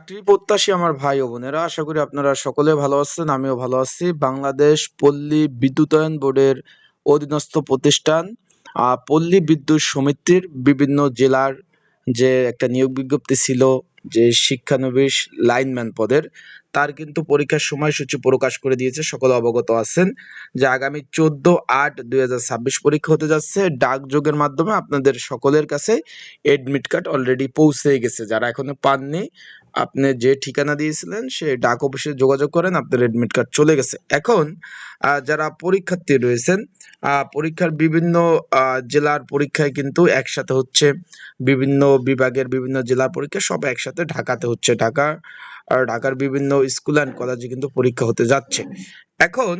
চাকরি প্রত্যাশী আমার ভাই ও বোনেরা, আশা করি আপনারা সকলে ভালো আছেন। আমিও ভালো আছি। বাংলাদেশ পল্লী বিদ্যুতায়ন বোর্ডের অধীনস্থ প্রতিষ্ঠান পল্লী বিদ্যুৎ সমিতির বিভিন্ন জেলার যে একটা নিয়োগ বিজ্ঞপ্তি ছিল, যে শিক্ষানবিশ লাইনম্যান পদের, তার কিন্তু পরীক্ষার সময়সূচি প্রকাশ করে দিয়েছে। সকলে অবগত আছেন যে আগামী 14/8/2026 পরীক্ষা হতে যাচ্ছে। ডাকযোগের মাধ্যমে আপনাদের সকলের কাছে এডমিট কার্ড অলরেডি পৌঁছে গেছে। যারা এখনো পাননি, আপনি যে ঠিকানা দিয়েছিলেন সেই ডাক অফিসে যোগাযোগ করেন, আপনার এডমিট কার্ড চলে গেছে। এখন যারা পরীক্ষার্থী রয়েছেন, পরীক্ষার বিভিন্ন জেলার পরীক্ষায় কিন্তু একসাথে হচ্ছে, বিভিন্ন বিভাগের বিভিন্ন জেলার পরীক্ষা সব একসাথে ঢাকাতে হচ্ছে। ঢাকার বিভিন্ন স্কুল অ্যান্ড কলেজে কিন্তু পরীক্ষা হতে যাচ্ছে। এখন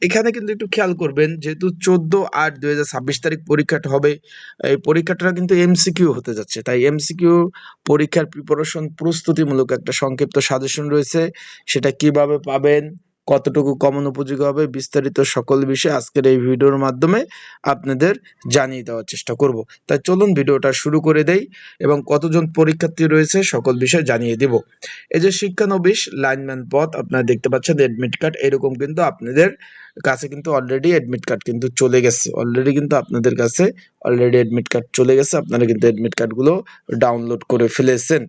এখানে কিন্তু একটু খেয়াল করবেন, যেহেতু 14/8/2026 তারিখ পরীক্ষাটা হবে, এই পরীক্ষাটা কিন্তু এমসিকিউ হতে যাচ্ছে। তাই এমসিকিউ পরীক্ষার প্রিপারেশন প্রস্তুতিমূলক একটা সংক্ষিপ্ত সাজেশন রয়েছে। সেটা কিভাবে পাবেন, কতটুকু কমন উপযোগী হবে, বিস্তারিত সকল বিষয় আজকের এই ভিডিওর মাধ্যমে আপনাদের জানিয়ে দেওয়ার চেষ্টা করব। তাই চলুন ভিডিওটা শুরু করে দেই এবং কতজন পরীক্ষার্থী রয়েছে সকল বিষয় জানিয়ে দেব। এই যে শিক্ষানবিশ লাইনম্যান পদ আপনারা দেখতে পাচ্ছেন, এডমিট কার্ড এরকম কিন্তু আপনাদের কাছে কিন্তু অলরেডি এডমিট কার্ড কিন্তু চলে গেছে। অলরেডি কিন্তু আপনাদের কাছে অলরেডি এডমিট কার্ড চলে গেছে। আপনারা কিন্তু এডমিট কার্ডগুলো ডাউনলোড করে ফেলেছেন।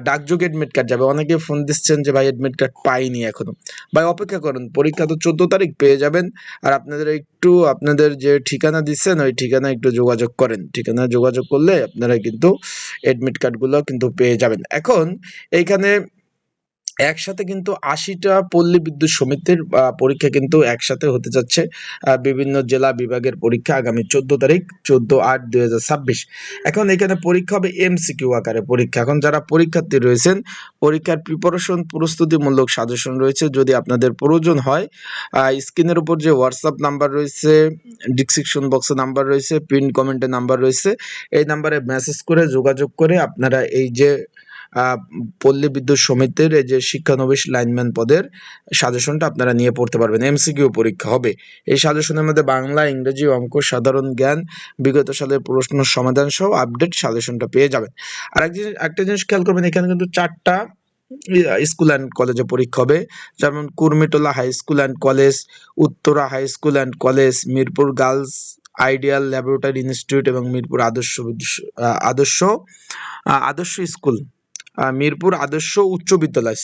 ডাকযোগ এডমিট কার্ড যাবে। অনেকে ফোন দিচ্ছেন যে ভাই এডমিট কার্ড পাইনি এখনো। ভাই অপেক্ষা করুন, পরীক্ষা তো 14 তারিখ পেয়ে যাবেন। আর আপনাদের যে ঠিকানা দিচ্ছেন ওই ঠিকানায় একটু যোগাযোগ করেন। ঠিকানায় যোগাযোগ করলে আপনারা কিন্তু এডমিট কার্ডগুলো কিন্তু পেয়ে যাবেন। এখন এইখানে একসাথে কিন্তু 80টা পল্লী বিদ্যুৎ সমিতির পরীক্ষা কিন্তু একসাথে হতে যাচ্ছে। বিভিন্ন জেলা বিভাগের পরীক্ষা আগামী 14 তারিখ, 14/8/2026। এখন এখানে পরীক্ষা হবে এমসিকিউ আকারে পরীক্ষা। এখন যারা পরীক্ষার্থী রয়েছেন, পরীক্ষার প্রিপারেশন প্রস্তুতিমূলক সাজেশন রয়েছে। যদি আপনাদের প্রয়োজন হয়, স্ক্রিনের উপর যে হোয়াটসঅ্যাপ নাম্বার রয়েছে, ডিসক্রিপশন বক্সে নাম্বার রয়েছে, পিন কমেন্টে নাম্বার রয়েছে, এই নাম্বারে মেসেজ করে যোগাযোগ করে আপনারা এই যে পল্লী বিদ্যুৎ সমিতির এই যে শিক্ষানবিশ লাইনম্যান পদের সাজেশনটা আপনারা নিয়ে পড়তে পারবেন। এমসিকিউ পরীক্ষা হবে। এই সাজেশনের মধ্যে বাংলা, ইংরেজি, অঙ্ক, সাধারণ জ্ঞান, বিগত সালের প্রশ্ন সমাধান সহ আপডেট সাজেশনটা পেয়ে যাবেন। আর একটা জিনিস খেয়াল করবেন, এখানে কিন্তু 4টা স্কুল অ্যান্ড কলেজে পরীক্ষা হবে। যেমন Kurmitola high school and college, Uttara high school and college, Mirpur girls ideal laboratory institute এবং মিরপুর আদর্শ স্কুল, মিরপুর আদর্শ উচ্চ বিদ্যালয়,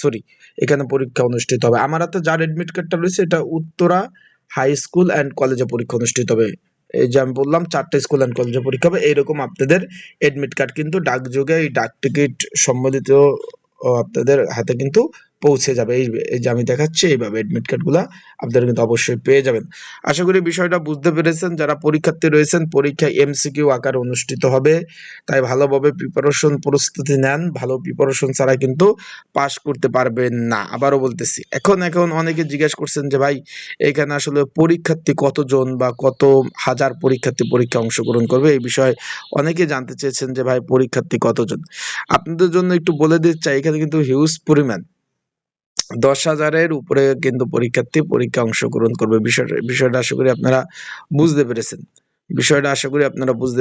এখানে পরীক্ষা অনুষ্ঠিত হবে। আমার হাতে যার এডমিট কার্ডটা রয়েছে এটা উত্তরা হাই স্কুল অ্যান্ড কলেজে পরীক্ষা অনুষ্ঠিত হবে। এই যে আমি বললাম 4টা স্কুল অ্যান্ড কলেজে পরীক্ষা হবে। এইরকম আপনাদের এডমিট কার্ড কিন্তু ডাকযোগে, এই ডাক টিকিট সম্বলিত আপনাদের হাতে কিন্তু পৌঁছে যাবে। এই যে আমি দেখাচ্ছি, এইভাবে এডমিট কার্ডগুলো আপনারা কিন্তু অবশ্যই পেয়ে যাবেন। আশা করি বিষয়টা বুঝতে পেরেছেন। যারা পরীক্ষার্থী রয়েছেন, পরীক্ষা এমসিকিউ আকারে অনুষ্ঠিত হবে। তাই ভালোভাবে প্রিপারেশন প্রস্তুতি নেন। ভালো প্রিপারেশন ছাড়া কিন্তু পাস করতে পারবেন না। আবারও বলতেছি, এখন অনেকে জিজ্ঞেস করছেন যে ভাই এখানে আসলে পরীক্ষার্থী কতজন বা কত হাজার পরীক্ষার্থী পরীক্ষা অংশগ্রহণ করবে, এই বিষয়ে অনেকে জানতে চেয়েছেন যে ভাই পরীক্ষার্থী কতজন। আপনাদের জন্য একটু বলে দিতে চাই, এখানে কিন্তু হিউজ পরিমাণ 10,000-এর উপরে কিন্তু পরীক্ষার্থী পরীক্ষা অংশগ্রহণ করবে। বিষয়টা আশা করি আপনারা বুঝতে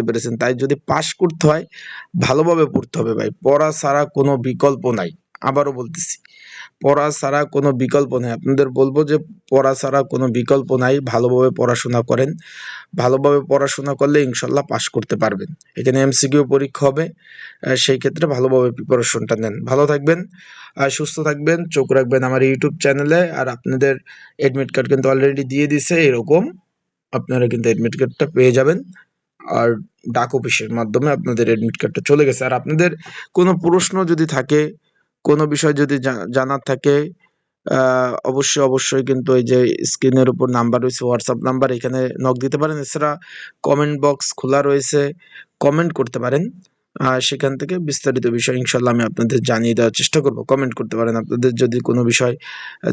পেরেছেন। তাই যদি পাস করতে হয়, ভালোভাবে পড়তে হবে ভাই। পড়া ছাড়া কোনো বিকল্প নাই। আবারও বলতেছি, পড়া ছাড়া কোনো বিকল্প নেই। আপনাদের বলবো যে পড়া ছাড়া কোনো বিকল্প নাই। ভালোভাবে পড়াশোনা করেন। ভালোভাবে পড়াশোনা করলে ইনশাল্লাহ পাস করতে পারবেন। এখানে এমসিকিউ পরীক্ষা হবে, সেই ক্ষেত্রে ভালোভাবে প্রিপারেশনটা নেন। ভালো থাকবেন, সুস্থ থাকবেন, চোখ রাখবেন আমার ইউটিউব চ্যানেলে। আর আপনাদের এডমিট কার্ড কিন্তু অলরেডি দিয়ে দিছে, এরকম আপনারা কিন্তু এডমিট কার্ডটা পেয়ে যাবেন। আর ডাক অফিসের মাধ্যমে আপনাদের এডমিট কার্ডটা চলে গেছে। আর আপনাদের কোনো প্রশ্ন যদি থাকে, কোনো বিষয় যদি জানার থাকে, অবশ্যই কিন্তু এই যে স্ক্রিনের উপর নাম্বার রয়েছে, হোয়াটসঅ্যাপ নাম্বার, এখানে নক দিতে পারেন। এছাড়া কমেন্ট বক্স খোলা রয়েছে, কমেন্ট করতে পারেন। সেখান থেকে বিস্তারিত বিষয় ইনশাল্লাহ আমি আপনাদের জানিয়ে দেওয়ার চেষ্টা করব। কমেন্ট করতে পারেন, আপনাদের যদি কোনো বিষয়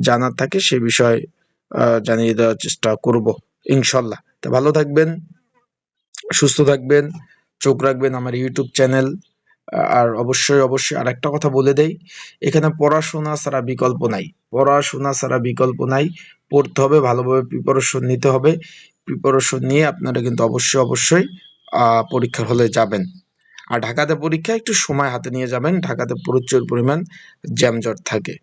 জানার থাকে সে বিষয় জানিয়ে দেওয়ার চেষ্টা করব ইনশাল্লাহ। তো ভালো থাকবেন, সুস্থ থাকবেন, চোখ রাখবেন আমার ইউটিউব চ্যানেল। আর অবশ্যই আরেকটা কথা বলে দেই, এখানে পড়াশোনা ছাড়া বিকল্প নাই। পড়তে হবে, ভালোভাবে প্রিপারেশন নিতে হবে। প্রিপারেশন নিয়ে আপনারা কিন্তু অবশ্যই পরীক্ষার হলে যাবেন। আর ঢাকাতে পরীক্ষা একটু সময় হাতে নিয়ে যাবেন, ঢাকাতে প্রচুর পরিমাণ জ্যামজট থাকে।